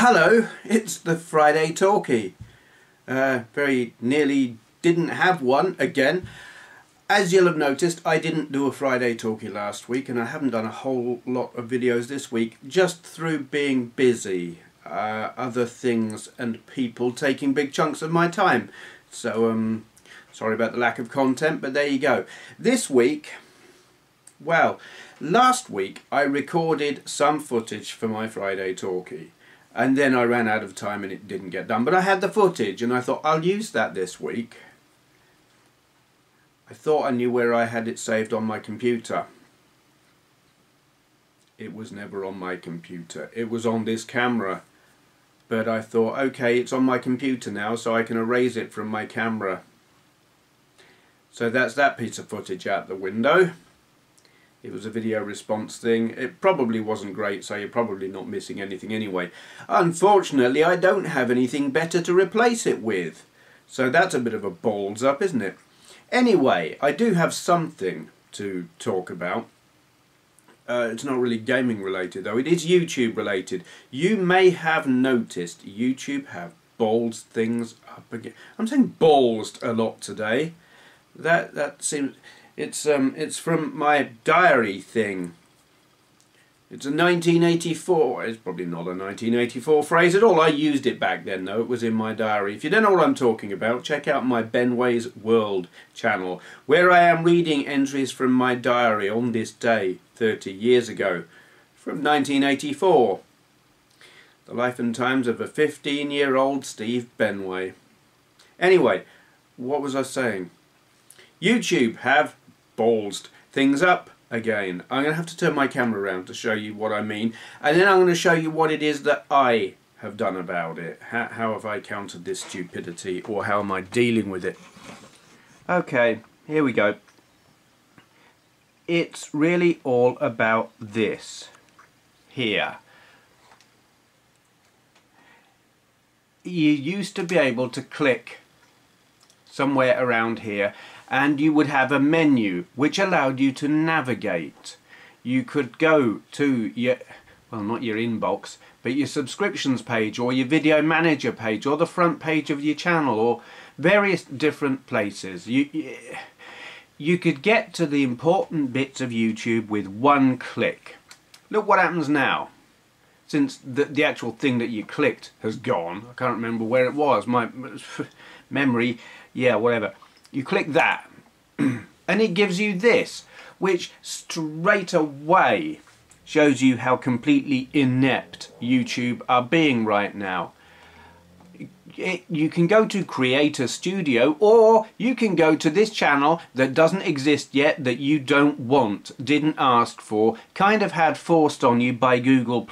Hello, it's the Friday Talkie. Very nearly didn't have one again. As you'll have noticed, I didn't do a Friday Talkie last week, and I haven't done a whole lot of videos this week, just through being busy. Other things and people taking big chunks of my time. So, sorry about the lack of content, but there you go. This week, well, last week I recorded some footage for my Friday Talkie. And then I ran out of time and it didn't get done. But I had the footage and I thought I'll use that this week. I thought I knew where I had it saved on my computer. It was never on my computer. It was on this camera. But I thought, okay, it's on my computer now, so I can erase it from my camera. So that's that piece of footage out the window. It was a video response thing. It probably wasn't great, so you're probably not missing anything anyway. Unfortunately, I don't have anything better to replace it with. So that's a bit of a balls up, isn't it? Anyway, I do have something to talk about. It's not really gaming related, though. It is YouTube related. You may have noticed YouTube have ballsed things up again. I'm saying ballsed a lot today. That seems... It's from my diary thing. It's a 1984. It's probably not a 1984 phrase at all. I used it back then, though. It was in my diary. If you don't know what I'm talking about, check out my Benway's World channel, where I am reading entries from my diary on this day 30 years ago, from 1984. The life and times of a 15-year-old Steve Benway. Anyway, what was I saying? YouTube have ballsed things up again. I'm going to have to turn my camera around to show you what I mean, and then I'm going to show you what it is that I have done about it. How have I countered this stupidity, or how am I dealing with it? Okay, here we go. It's really all about this here. You used to be able to click somewhere around here and you would have a menu which allowed you to navigate. You could go to your, well, not your inbox, but your subscriptions page, or your video manager page, or the front page of your channel, or various different places. You could get to the important bits of YouTube with one click. Look what happens now. Since the actual thing that you clicked has gone. I can't remember where it was. My memory, yeah, whatever. You click that and it gives you this, which straight away shows you how completely inept YouTube are being right now. You can go to Creator Studio, or you can go to this channel that doesn't exist yet, that you don't want, didn't ask for, kind of had forced on you by Google+.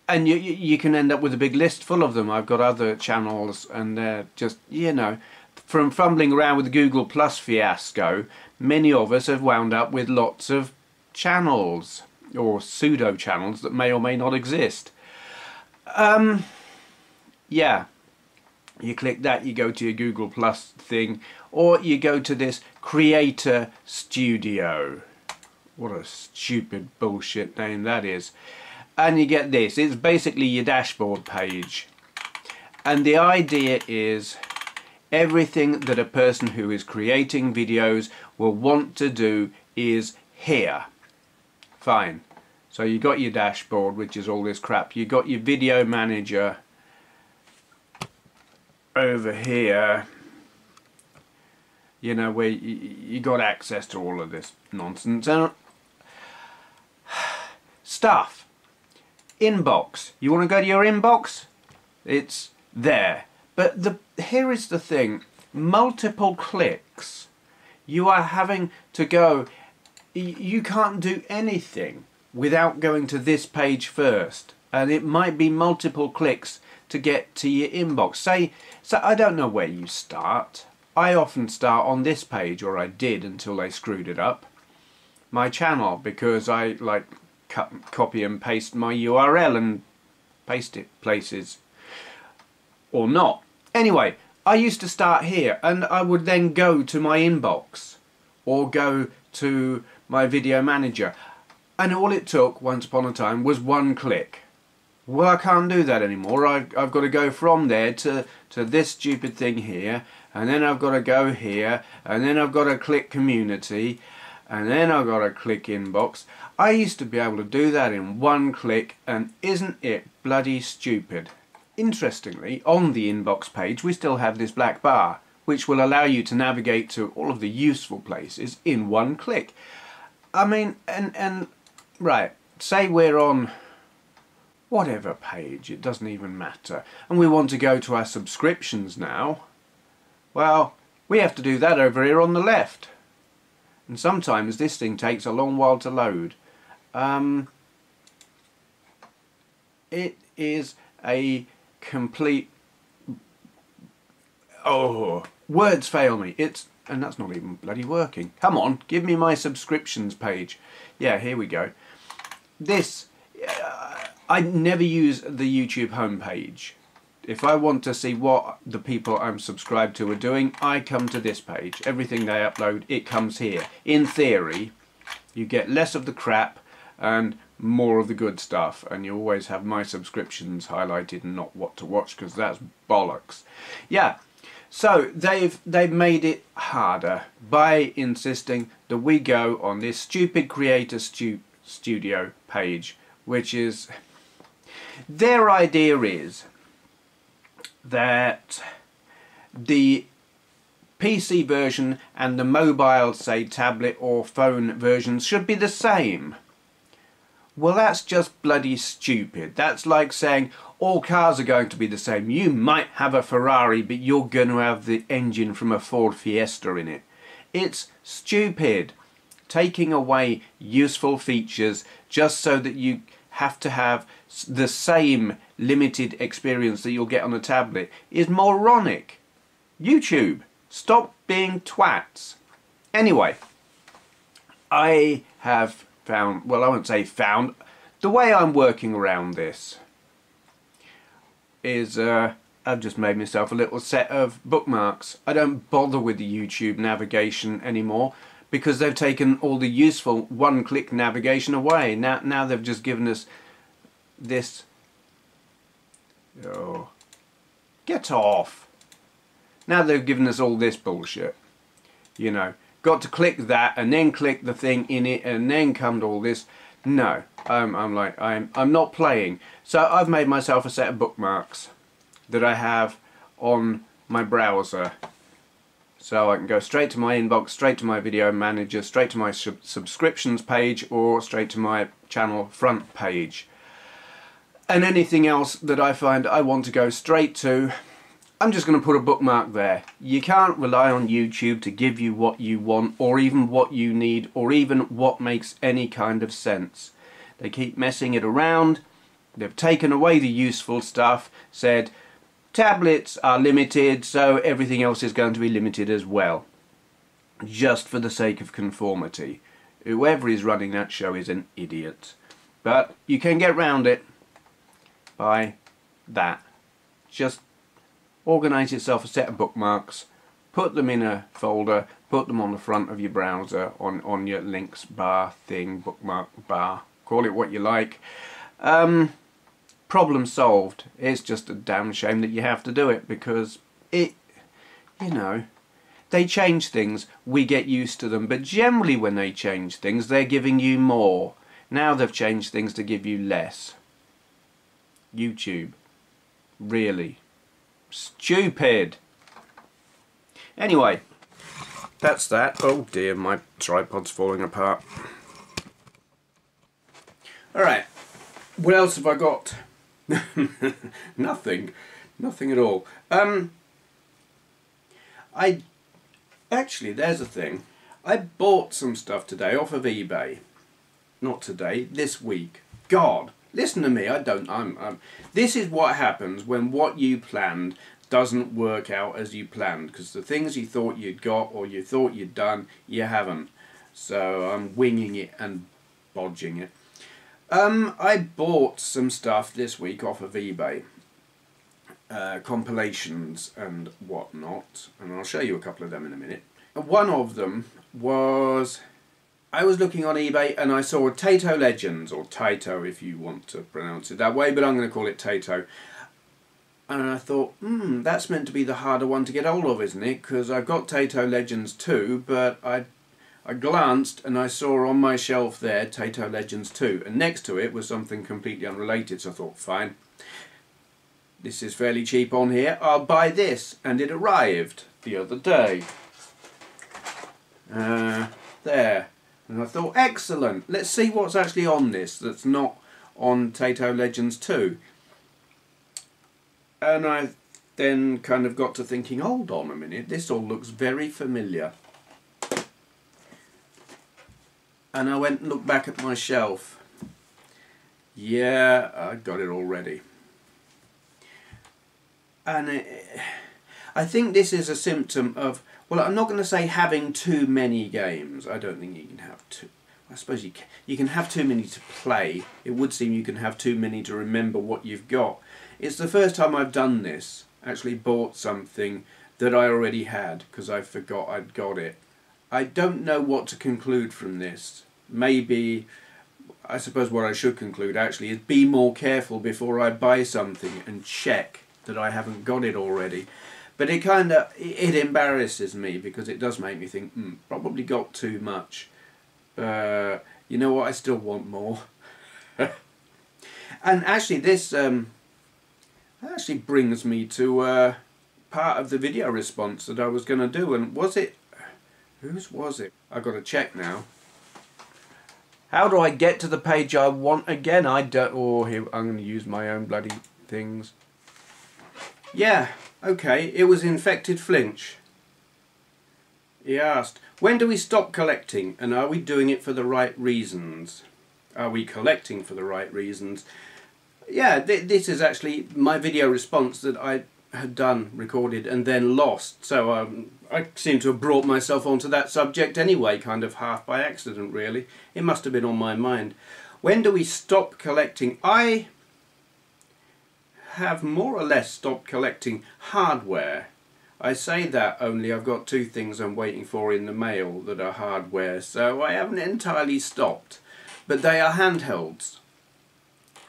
And you can end up with a big list full of them. I've got other channels and they're just, you know, from fumbling around with the Google Plus fiasco, many of us have wound up with lots of channels, or pseudo channels that may or may not exist. Yeah, you click that, you go to your Google Plus thing, or you go to this Creator Studio. What a stupid bullshit name that is. And you get this. It's basically your dashboard page. And the idea is everything that a person who is creating videos will want to do is here. Fine. So you got your dashboard, which is all this crap. You got your video manager over here. You know, where you got access to all of this nonsense. And stuff. Inbox. You want to go to your inbox? It's there. But here is the thing. Multiple clicks. You are having to go. You can't do anything without going to this page first. And it might be multiple clicks to get to your inbox. So I don't know where you start. I often start on this page, or I did until they screwed it up. My channel, because I like copy and paste my URL and paste it places, or not. Anyway, I used to start here, and I would then go to my inbox or go to my video manager. And all it took once upon a time was one click. Well, I can't do that anymore. I've got to go from there to this stupid thing here, and then I've got to go here, and then I've got to click community, and then I've got to click inbox. I used to be able to do that in one click, and isn't it bloody stupid? Interestingly, on the inbox page we still have this black bar, which will allow you to navigate to all of the useful places in one click. I mean, and right, say we're on whatever page, it doesn't even matter, and we want to go to our subscriptions now. Well, we have to do that over here on the left, and sometimes this thing takes a long while to load. It is a complete, oh, words fail me. And that's not even bloody working. Come on, give me my subscriptions page. Yeah, here we go. This, I never use the YouTube homepage. If I want to see what the people I'm subscribed to are doing, I come to this page. Everything they upload, it comes here. In theory, you get less of the crap and more of the good stuff, and you always have my subscriptions highlighted and not what to watch, because that's bollocks. Yeah, so they've made it harder by insisting that we go on this stupid Creator Studio page, which is, their idea is that the PC version and the mobile, say tablet or phone versions, should be the same. Well, that's just bloody stupid. That's like saying all cars are going to be the same. You might have a Ferrari, but you're going to have the engine from a Ford Fiesta in it. It's stupid. Taking away useful features just so that you have to have the same limited experience that you'll get on a tablet is moronic. YouTube, stop being twats. Anyway, I have found, well, I won't say found, the way I'm working around this is I've just made myself a little set of bookmarks. I don't bother with the YouTube navigation anymore because they've taken all the useful one-click navigation away. Now they've just given us this. Oh, get off. Now they've given us all this bullshit, you know. Got to click that and then click the thing in it and then come to all this. No, I'm not playing. So I've made myself a set of bookmarks that I have on my browser, so I can go straight to my inbox, straight to my video manager, straight to my subscriptions page, or straight to my channel front page. And anything else that I find I want to go straight to, I'm just going to put a bookmark there. You can't rely on YouTube to give you what you want, or even what you need, or even what makes any kind of sense. They keep messing it around. They've taken away the useful stuff, said tablets are limited, so everything else is going to be limited as well. Just for the sake of conformity. Whoever is running that show is an idiot. But you can get round it by that. Just organise yourself a set of bookmarks, put them in a folder, put them on the front of your browser, on your links bar thing, bookmark bar, call it what you like. Problem solved. It's just a damn shame that you have to do it, because it, you know, they change things, we get used to them, but generally when they change things they're giving you more. Now they've changed things to give you less. YouTube. Really. Stupid. Anyway, that's that. Oh dear, my tripod's falling apart. Alright, what else have I got? Nothing at all. Actually, there's a thing. I bought some stuff today off of eBay. Not today, this week. God, listen to me. This is what happens when what you planned doesn't work out as you planned, because the things you thought you'd got or you thought you'd done, you haven't. So I'm winging it and bodging it. I bought some stuff this week off of eBay. Compilations and whatnot, and I'll show you a couple of them in a minute. One of them was I was looking on eBay and I saw a Taito Legends, or Taito if you want to pronounce it that way, but I'm going to call it Taito. And I thought, that's meant to be the harder one to get hold of, isn't it? Because I've got Taito Legends too, but I glanced and I saw on my shelf there Taito Legends 2, and next to it was something completely unrelated, so I thought, fine, this is fairly cheap on here, I'll buy this. And it arrived the other day. There. And I thought, excellent, let's see what's actually on this that's not on Taito Legends 2. And I then kind of got to thinking, hold on a minute, this all looks very familiar. And I went and looked back at my shelf. Yeah, I got it already. And I think this is a symptom of, well, I'm not going to say having too many games. I don't think you can have too. I suppose you can have too many to play. It would seem you can have too many to remember what you've got. It's the first time I've done this, actually bought something that I already had because I forgot I'd got it. I don't know what to conclude from this. Maybe, I suppose what I should conclude actually is be more careful before I buy something and check that I haven't got it already. But it embarrasses me because it does make me think, probably got too much. You know what, I still want more. And actually this actually brings me to part of the video response that I was going to do. And was it, whose was it? I've got to check now. How do I get to the page I want again? I don't, oh, here, I'm going to use my own bloody things. Yeah, okay, it was InfectedFlinch. He asked, when do we stop collecting, and are we doing it for the right reasons? Are we collecting for the right reasons? Yeah, this is actually my video response that I had done, recorded, and then lost. So I seem to have brought myself onto that subject anyway, kind of half by accident, really. It must have been on my mind. When do we stop collecting? I have more or less stopped collecting hardware. I say that only I've got two things I'm waiting for in the mail that are hardware, so I haven't entirely stopped. But they are handhelds.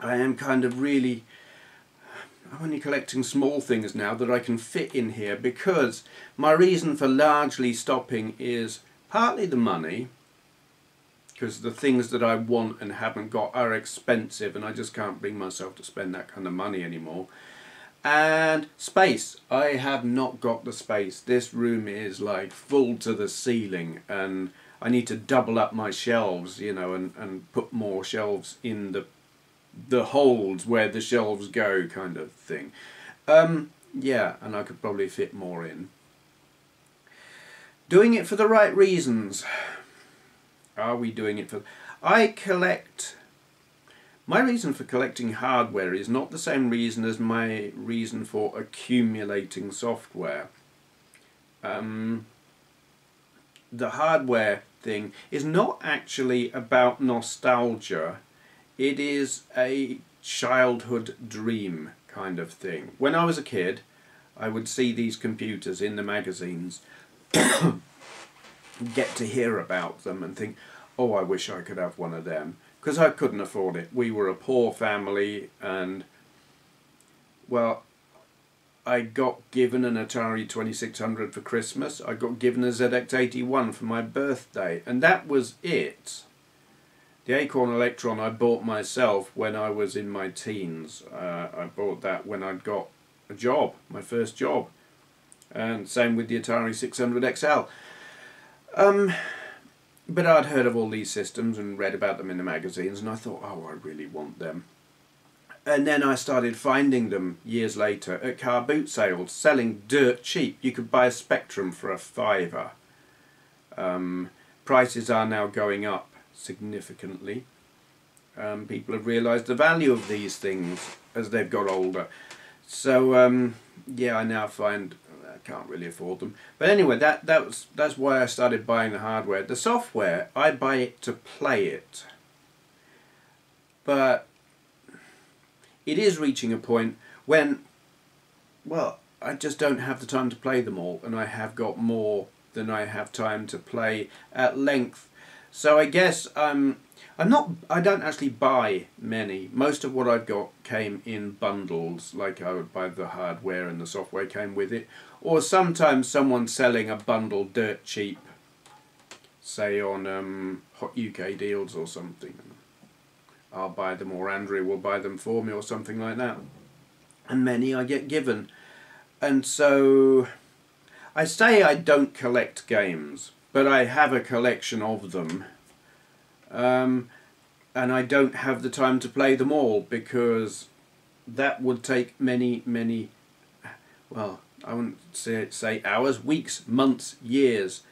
I am kind of really, I'm only collecting small things now that I can fit in here, because my reason for largely stopping is partly the money, because the things that I want and haven't got are expensive and I just can't bring myself to spend that kind of money anymore. And space. I have not got the space. This room is like full to the ceiling and I need to double up my shelves, you know, and put more shelves in the holes where the shelves go, kind of thing. Yeah, and I could probably fit more in. Doing it for the right reasons. Are we doing it for... I collect... My reason for collecting hardware is not the same reason as my reason for accumulating software. The hardware thing is not actually about nostalgia. It is a childhood dream kind of thing. When I was a kid, I would see these computers in the magazines, get to hear about them and think, oh, I wish I could have one of them. Because I couldn't afford it. We were a poor family and, well, I got given an Atari 2600 for Christmas. I got given a ZX81 for my birthday. And that was it. The Acorn Electron I bought myself when I was in my teens. I bought that when I'd got a job, my first job. And same with the Atari 600 XL. But I'd heard of all these systems and read about them in the magazines, and I thought, oh, I really want them. And then I started finding them years later at car boot sales, selling dirt cheap. You could buy a Spectrum for a £5. Prices are now going up significantly. People have realised the value of these things as they've got older. So, yeah, I now find... can't really afford them. But anyway, that's why I started buying the hardware. The software, I buy it to play it. But it is reaching a point when, well, I just don't have the time to play them all, and I have got more than I have time to play at length. So I guess I don't actually buy many. Most of what I've got came in bundles, like I would buy the hardware and the software came with it. Or sometimes someone's selling a bundle dirt cheap, say on Hot UK Deals or something. I'll buy them, or Andrew will buy them for me or something like that. And many I get given. And so I say I don't collect games, but I have a collection of them. And I don't have the time to play them all, because that would take many, well, I wouldn't say hours, weeks, months, years.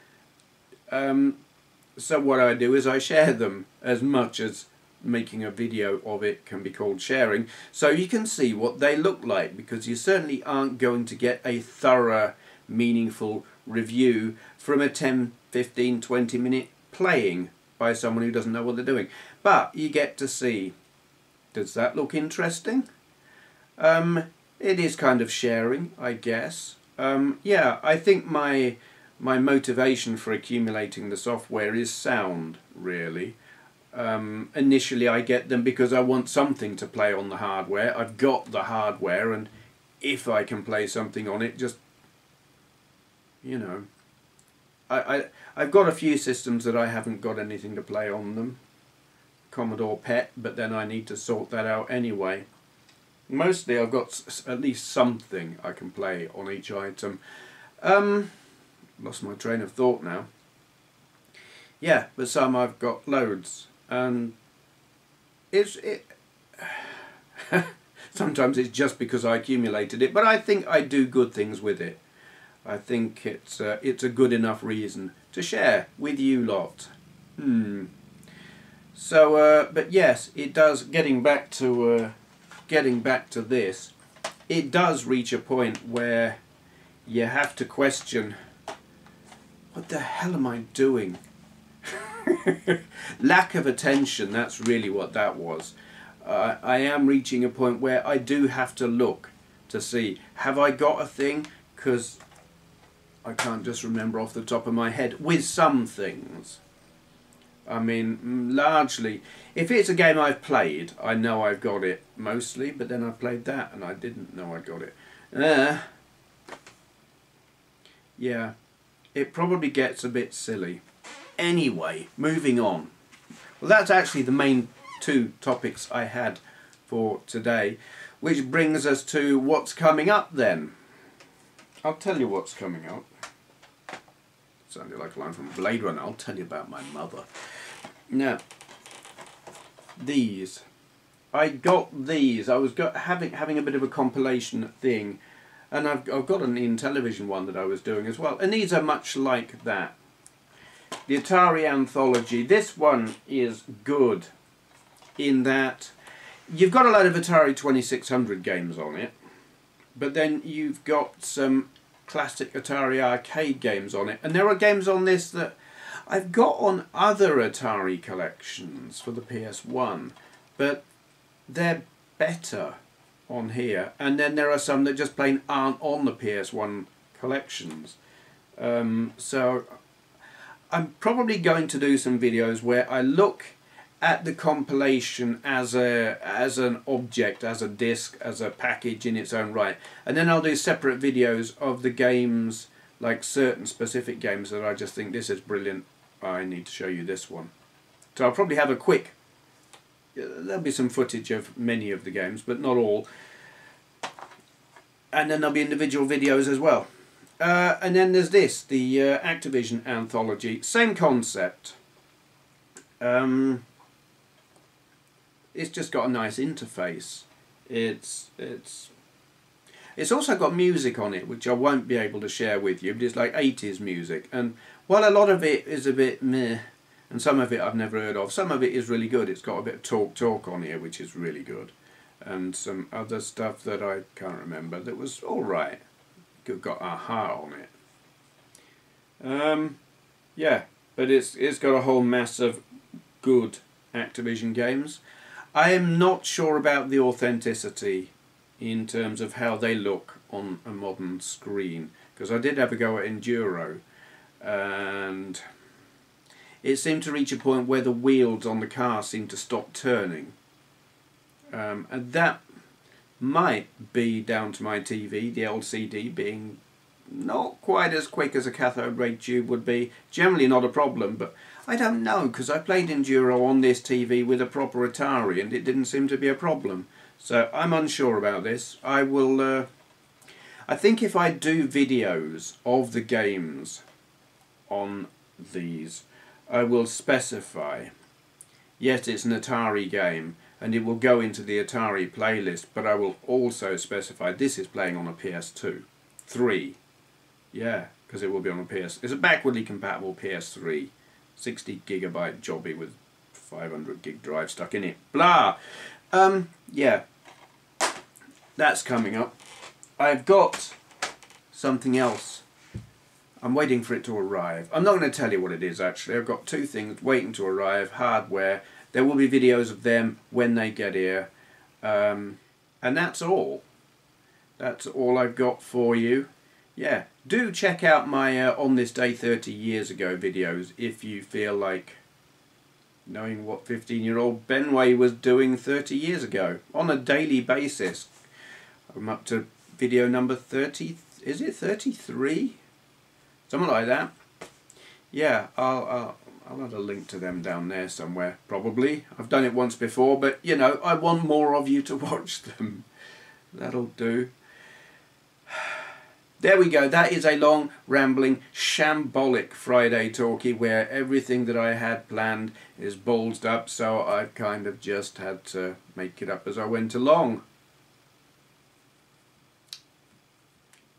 So what I do is I share them, as much as making a video of it can be called sharing, so you can see what they look like, because you certainly aren't going to get a thorough, meaningful review from a 10, 15, 20 minute playing by someone who doesn't know what they're doing. But you get to see, does that look interesting? It is kind of sharing, I guess. Yeah, I think my motivation for accumulating the software is sound, really. Initially I get them because I want something to play on the hardware. I've got the hardware, and if I can play something on it, just, you know, I've got a few systems that I haven't got anything to play on them. Commodore PET, but then I need to sort that out anyway. Mostly I've got at least something I can play on each item. Lost my train of thought now. Yeah, but some I've got loads, and sometimes it's just because I accumulated it, but I think I do good things with it. I think it's a good enough reason to share with you lot. So, but yes, it does. Getting back to this, it does reach a point where you have to question, what the hell am I doing? Lack of attention, that's really what that was. I am reaching a point where I do have to look to see, have I got a thing? Because I can't just remember off the top of my head with some things. I mean, largely, if it's a game I've played, I know I've got it mostly, but then I played that and I didn't know I got it. Yeah, it probably gets a bit silly. Anyway, moving on. Well, that's actually the main two topics I had for today, which brings us to what's coming up then. I'll tell you what's coming up. Sounded like a line from Blade Runner. I'll tell you about my mother. Now, these. I got these. I was having a bit of a compilation thing, and I've got an in-television one that I was doing as well. And these are much like that. The Atari Anthology. This one is good in that you've got a load of Atari 2600 games on it, but then you've got some classic Atari arcade games on it, and there are games on this that I've got on other Atari collections for the PS1, but they're better on here, and then there are some that just plain aren't on the PS1 collections. So I'm probably going to do some videos where I look at the compilation as an object, as a disc, as a package in its own right, and then I'll do separate videos of the games, like certain specific games that I just think this is brilliant, I need to show you this one. So I'll probably have a quick, there'll be some footage of many of the games, but not all, and then there'll be individual videos as well. And then there's this, the Activision Anthology, same concept. It's just got a nice interface. It's also got music on it, which I won't be able to share with you, but it's like 80s music. And while a lot of it is a bit meh, and some of it I've never heard of, some of it is really good. It's got a bit of talk on here, which is really good. And some other stuff that I can't remember that was alright. Got Aha on it. Yeah, but it's got a whole mass of good Activision games. I am not sure about the authenticity in terms of how they look on a modern screen, because I did have a go at Enduro, and it seemed to reach a point where the wheels on the car seemed to stop turning. And that might be down to my TV, the LCD, being not quite as quick as a cathode ray tube would be. Generally not a problem, but I don't know, because I played Enduro on this TV with a proper Atari and it didn't seem to be a problem. So I'm unsure about this. I will, I think if I do videos of the games on these, I will specify, yes, it's an Atari game and it will go into the Atari playlist, but I will also specify this is playing on a PS2, 3. Yeah, because it will be on a PS. It's a backwardly compatible PS3, 60GB jobby with 500 gig drive stuck in it. Blah. Yeah, that's coming up. I've got something else. I'm waiting for it to arrive. I'm not going to tell you what it is actually. I've got two things waiting to arrive. Hardware. There will be videos of them when they get here. And that's all. That's all I've got for you. Yeah, do check out my On This Day 30 Years Ago videos if you feel like knowing what 15-year-old Benway was doing 30 years ago on a daily basis. I'm up to video number 30, is it 33? Something like that. Yeah, I'll add a link to them down there somewhere, probably. I've done it once before, but you know, I want more of you to watch them. That'll do. There we go, that is a long, rambling, shambolic Friday Talkie where everything that I had planned is ballsed up, so I've kind of just had to make it up as I went along.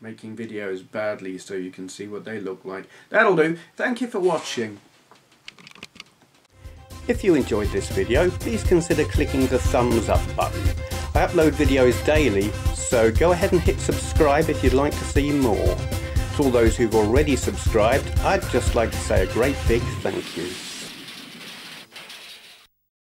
Making videos badly so you can see what they look like. That'll do. Thank you for watching. If you enjoyed this video, please consider clicking the thumbs up button. I upload videos daily, so go ahead and hit subscribe if you'd like to see more. To all those who've already subscribed, I'd just like to say a great big thank you.